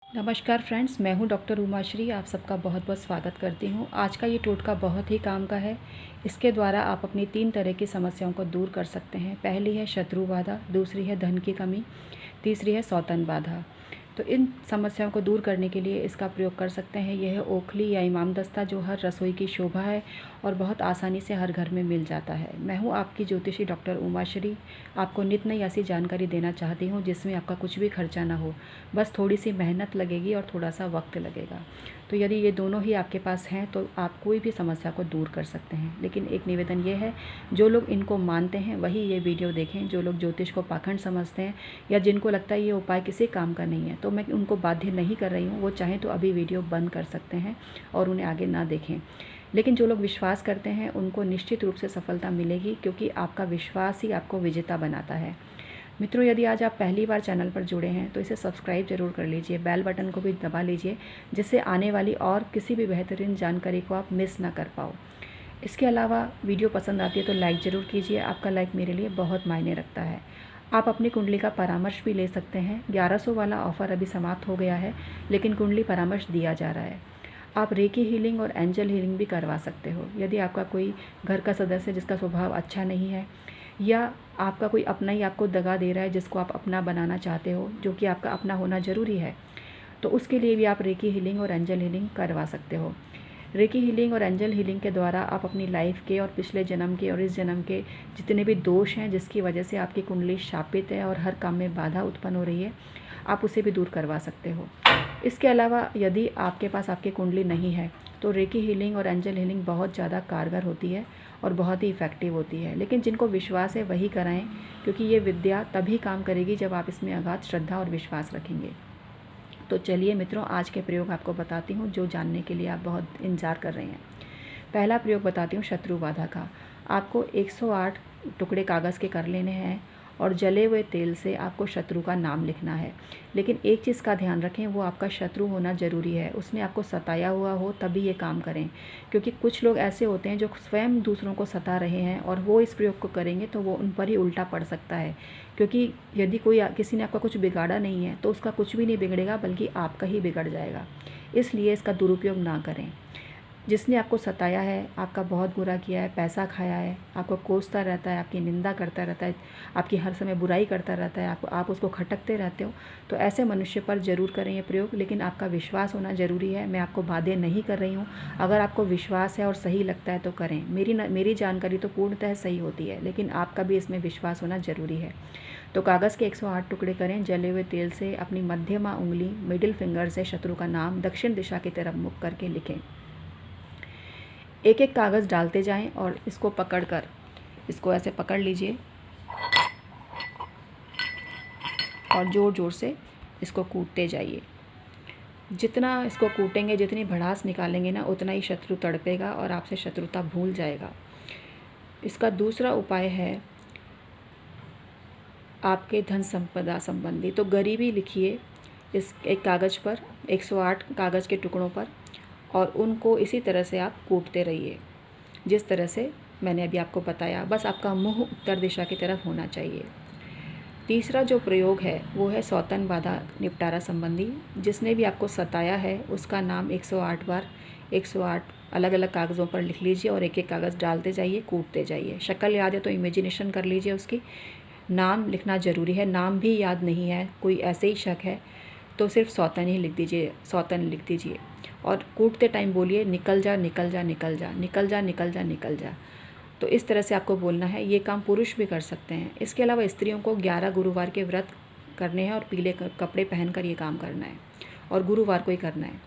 नमस्कार फ्रेंड्स, मैं हूं डॉक्टर उमाश्री। आप सबका बहुत बहुत स्वागत करती हूं। आज का ये टोटका बहुत ही काम का है। इसके द्वारा आप अपनी 3 तरह की समस्याओं को दूर कर सकते हैं। पहली है शत्रु बाधा, दूसरी है धन की कमी, तीसरी है सौतन बाधा। तो इन समस्याओं को दूर करने के लिए इसका प्रयोग कर सकते हैं। यह है ओखली या इमामदस्ता, जो हर रसोई की शोभा है और बहुत आसानी से हर घर में मिल जाता है। मैं हूँ आपकी ज्योतिषी डॉक्टर उमाश्री। आपको नित नई ऐसी जानकारी देना चाहती हूँ जिसमें आपका कुछ भी खर्चा ना हो, बस थोड़ी सी मेहनत लगेगी और थोड़ा सा वक्त लगेगा। तो यदि ये दोनों ही आपके पास हैं तो आप कोई भी समस्या को दूर कर सकते हैं। लेकिन एक निवेदन ये है, जो लोग इनको मानते हैं वही ये वीडियो देखें। जो लोग ज्योतिष को पाखंड समझते हैं या जिनको लगता है ये उपाय किसी काम का नहीं है, तो मैं उनको बाध्य नहीं कर रही हूँ। वो चाहें तो अभी वीडियो बंद कर सकते हैं और उन्हें आगे ना देखें। लेकिन जो लोग विश्वास करते हैं उनको निश्चित रूप से सफलता मिलेगी, क्योंकि आपका विश्वास ही आपको विजेता बनाता है। मित्रों, यदि आज आप पहली बार चैनल पर जुड़े हैं तो इसे सब्सक्राइब जरूर कर लीजिए, बेल बटन को भी दबा लीजिए, जिससे आने वाली और किसी भी बेहतरीन जानकारी को आप मिस ना कर पाओ। इसके अलावा वीडियो पसंद आती है तो लाइक ज़रूर कीजिए। आपका लाइक मेरे लिए बहुत मायने रखता है। आप अपनी कुंडली का परामर्श भी ले सकते हैं। 1100 वाला ऑफ़र अभी समाप्त हो गया है, लेकिन कुंडली परामर्श दिया जा रहा है। आप रेकी हीलिंग और एंजल हीलिंग भी करवा सकते हो। यदि आपका कोई घर का सदस्य जिसका स्वभाव अच्छा नहीं है, या आपका कोई अपना ही आपको दगा दे रहा है जिसको आप अपना बनाना चाहते हो, जो कि आपका अपना होना ज़रूरी है, तो उसके लिए भी आप रेकी हीलिंग और एंजल हीलिंग करवा सकते हो। रेकी हीलिंग और एंजल हीलिंग के द्वारा आप अपनी लाइफ के और पिछले जन्म के और इस जन्म के जितने भी दोष हैं जिसकी वजह से आपकी कुंडली शापित है और हर काम में बाधा उत्पन्न हो रही है, आप उसे भी दूर करवा सकते हो। इसके अलावा यदि आपके पास आपकी कुंडली नहीं है तो रेकी हीलिंग और एंजल हीलिंग बहुत ज़्यादा कारगर होती है और बहुत ही इफ़ेक्टिव होती है। लेकिन जिनको विश्वास है वही कराएं, क्योंकि ये विद्या तभी काम करेगी जब आप इसमें अगाध श्रद्धा और विश्वास रखेंगे। तो चलिए मित्रों, आज के प्रयोग आपको बताती हूँ जो जानने के लिए आप बहुत इंतज़ार कर रहे हैं। पहला प्रयोग बताती हूँ शत्रु बाधा का। आपको 108 टुकड़े कागज़ के कर लेने हैं और जले हुए तेल से आपको शत्रु का नाम लिखना है। लेकिन एक चीज़ का ध्यान रखें, वो आपका शत्रु होना ज़रूरी है, उसने आपको सताया हुआ हो तभी ये काम करें। क्योंकि कुछ लोग ऐसे होते हैं जो स्वयं दूसरों को सता रहे हैं और वो इस प्रयोग को करेंगे तो वो उन पर ही उल्टा पड़ सकता है। क्योंकि यदि किसी ने आपका कुछ बिगाड़ा नहीं है तो उसका कुछ भी नहीं बिगड़ेगा, बल्कि आपका ही बिगड़ जाएगा। इसलिए इसका दुरुपयोग ना करें। जिसने आपको सताया है, आपका बहुत बुरा किया है, पैसा खाया है, आपको कोसता रहता है, आपकी निंदा करता रहता है, आपकी हर समय बुराई करता रहता है, आप उसको खटकते रहते हो, तो ऐसे मनुष्य पर ज़रूर करें ये प्रयोग। लेकिन आपका विश्वास होना ज़रूरी है। मैं आपको बाध्य नहीं कर रही हूँ। अगर आपको विश्वास है और सही लगता है तो करें। मेरी जानकारी तो पूर्णतः सही होती है, लेकिन आपका भी इसमें विश्वास होना ज़रूरी है। तो कागज़ के 108 टुकड़े करें। जले हुए तेल से अपनी मध्यमा उंगली, मिडिल फिंगर से शत्रु का नाम दक्षिण दिशा की तरफ मुख करके लिखें। एक एक कागज़ डालते जाएं और इसको पकड़कर, इसको ऐसे पकड़ लीजिए और ज़ोर ज़ोर से इसको कूटते जाइए। जितना इसको कूटेंगे, जितनी भड़ास निकालेंगे ना, उतना ही शत्रु तड़पेगा और आपसे शत्रुता भूल जाएगा। इसका दूसरा उपाय है आपके धन संपदा संबंधी। तो गरीबी लिखिए इस एक कागज़ पर, 108 कागज़ के टुकड़ों पर, और उनको इसी तरह से आप कूटते रहिए जिस तरह से मैंने अभी आपको बताया। बस आपका मुंह उत्तर दिशा की तरफ होना चाहिए। तीसरा जो प्रयोग है वो है सौतन बाधा निपटारा संबंधी। जिसने भी आपको सताया है उसका नाम 108 बार 108 अलग अलग कागज़ों पर लिख लीजिए और एक एक कागज़ डालते जाइए, कूटते जाइए। शक्ल याद है तो इमेजिनेशन कर लीजिए उसकी। नाम लिखना ज़रूरी है। नाम भी याद नहीं है, कोई ऐसे ही शक है, तो सिर्फ सौतन ही लिख दीजिए, सौतन लिख दीजिए। और कूटते टाइम बोलिए, निकल जा निकल जा निकल जा, निकल जा निकल जा निकल जा। तो इस तरह से आपको बोलना है। ये काम पुरुष भी कर सकते हैं। इसके अलावा स्त्रियों को 11 गुरुवार के व्रत करने हैं और पीले कपड़े पहनकर ये काम करना है, और गुरुवार को ही करना है।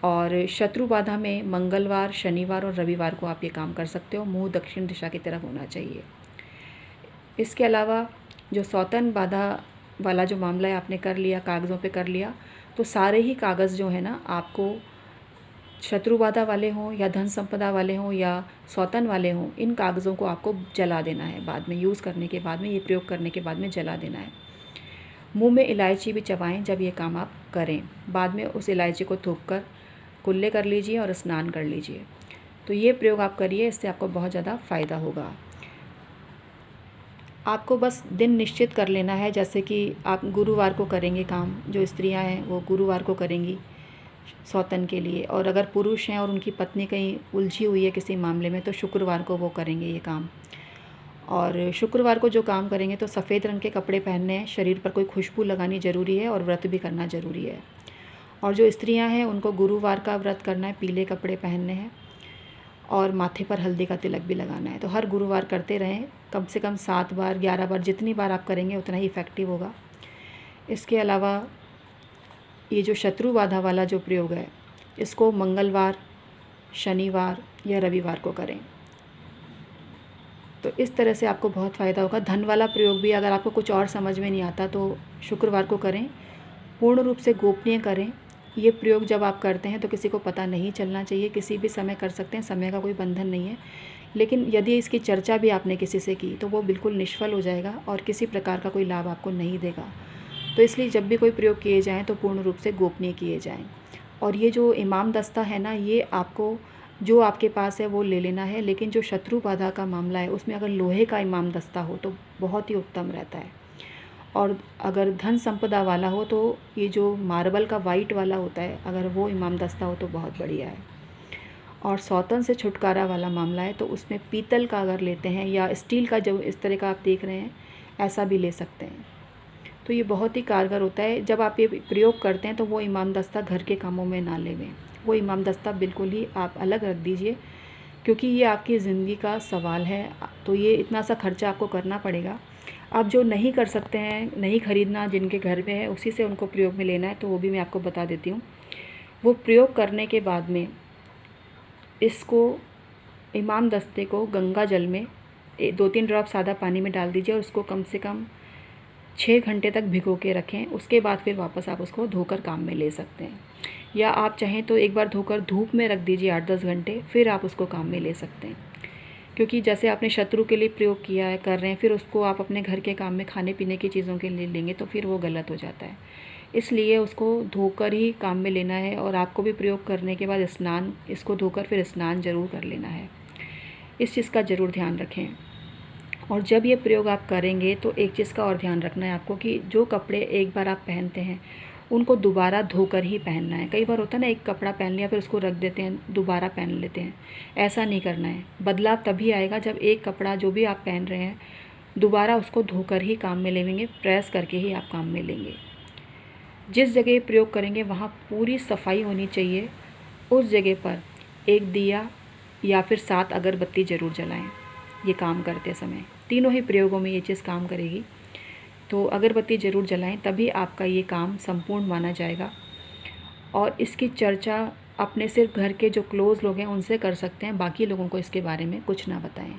और शत्रु बाधा में मंगलवार, शनिवार और रविवार को आप ये काम कर सकते हो। मुँह दक्षिण दिशा की तरफ होना चाहिए। इसके अलावा जो सौतन बाधा वाला जो मामला है आपने कर लिया, कागज़ों पे कर लिया, तो सारे ही कागज़ जो है ना, आपको शत्रु बाधा वाले हों या धन संपदा वाले हों या सौतन वाले हों, इन कागज़ों को आपको जला देना है। बाद में यूज़ करने के बाद में, ये प्रयोग करने के बाद में जला देना है। मुंह में इलायची भी चबाएं जब ये काम आप करें। बाद में उस इलायची को थूक कर कुल्ले कर लीजिए और स्नान कर लीजिए। तो ये प्रयोग आप करिए, इससे आपको बहुत ज़्यादा फ़ायदा होगा। आपको बस दिन निश्चित कर लेना है, जैसे कि आप गुरुवार को करेंगे काम, जो स्त्रियां हैं वो गुरुवार को करेंगी सौतन के लिए, और अगर पुरुष हैं और उनकी पत्नी कहीं उलझी हुई है किसी मामले में तो शुक्रवार को वो करेंगे ये काम। और शुक्रवार को जो काम करेंगे तो सफ़ेद रंग के कपड़े पहनने हैं, शरीर पर कोई खुशबू लगानी ज़रूरी है और व्रत भी करना ज़रूरी है। और जो स्त्रियां हैं उनको गुरुवार का व्रत करना है, पीले कपड़े पहनने हैं और माथे पर हल्दी का तिलक भी लगाना है। तो हर गुरुवार करते रहें, कम से कम 7 बार 11 बार, जितनी बार आप करेंगे उतना ही इफ़ेक्टिव होगा। इसके अलावा ये जो शत्रु बाधा वाला जो प्रयोग है, इसको मंगलवार, शनिवार या रविवार को करें। तो इस तरह से आपको बहुत फ़ायदा होगा। धन वाला प्रयोग भी अगर आपको कुछ और समझ में नहीं आता तो शुक्रवार को करें, पूर्ण रूप से गोपनीय करें। ये प्रयोग जब आप करते हैं तो किसी को पता नहीं चलना चाहिए, किसी भी समय कर सकते हैं, समय का कोई बंधन नहीं है। लेकिन यदि इसकी चर्चा भी आपने किसी से की तो वो बिल्कुल निष्फल हो जाएगा और किसी प्रकार का कोई लाभ आपको नहीं देगा। तो इसलिए जब भी कोई प्रयोग किए जाएँ तो पूर्ण रूप से गोपनीय किए जाएँ। और ये जो इमाम दस्ता है ना, ये आपको जो आपके पास है वो ले लेना है, लेकिन जो शत्रु बाधा का मामला है उसमें अगर लोहे का इमाम दस्ता हो तो बहुत ही उत्तम रहता है। और अगर धन संपदा वाला हो तो ये जो मार्बल का वाइट वाला होता है, अगर वो इमाम दस्ता हो तो बहुत बढ़िया है। और सौतन से छुटकारा वाला मामला है तो उसमें पीतल का अगर लेते हैं या स्टील का, जो इस तरह का आप देख रहे हैं, ऐसा भी ले सकते हैं। तो ये बहुत ही कारगर होता है। जब आप ये प्रयोग करते हैं तो वो इमाम दस्ता घर के कामों में ना लेवें, वो इमाम दस्ता बिल्कुल ही आप अलग रख दीजिए, क्योंकि ये आपकी ज़िंदगी का सवाल है। तो ये इतना सा खर्चा आपको करना पड़ेगा। आप जो नहीं कर सकते हैं, नहीं ख़रीदना, जिनके घर में है उसी से उनको प्रयोग में लेना है, तो वो भी मैं आपको बता देती हूँ। वो प्रयोग करने के बाद में इसको, इमाम दस्ते को गंगा जल में 2-3 ड्रॉप सादा पानी में डाल दीजिए और उसको कम से कम 6 घंटे तक भिगो के रखें। उसके बाद फिर वापस आप उसको धोकर काम में ले सकते हैं, या आप चाहें तो एक बार धोकर धूप में रख दीजिए 8-10 घंटे, फिर आप उसको काम में ले सकते हैं। क्योंकि जैसे आपने शत्रु के लिए प्रयोग किया है, कर रहे हैं, फिर उसको आप अपने घर के काम में खाने पीने की चीज़ों के लिए लेंगे तो फिर वो गलत हो जाता है। इसलिए उसको धोकर ही काम में लेना है। और आपको भी प्रयोग करने के बाद स्नान, इसको धोकर फिर स्नान ज़रूर कर लेना है। इस चीज़ का ज़रूर ध्यान रखें। और जब ये प्रयोग आप करेंगे तो एक चीज़ का और ध्यान रखना है आपको, कि जो कपड़े एक बार आप पहनते हैं उनको दोबारा धोकर ही पहनना है। कई बार होता है ना, एक कपड़ा पहन लिया फिर उसको रख देते हैं, दोबारा पहन लेते हैं, ऐसा नहीं करना है। बदलाव तभी आएगा जब एक कपड़ा जो भी आप पहन रहे हैं दोबारा उसको धोकर ही काम में लेंगे, प्रेस करके ही आप काम में लेंगे। जिस जगह प्रयोग करेंगे वहाँ पूरी सफाई होनी चाहिए। उस जगह पर एक दिया या फिर 7 अगरबत्ती ज़रूर जलाएं ये काम करते समय। तीनों ही प्रयोगों में ये चीज़ काम करेगी। तो अगरबत्ती ज़रूर जलाएं, तभी आपका ये काम संपूर्ण माना जाएगा। और इसकी चर्चा अपने सिर्फ घर के जो क्लोज़ लोग हैं उनसे कर सकते हैं, बाकी लोगों को इसके बारे में कुछ ना बताएं।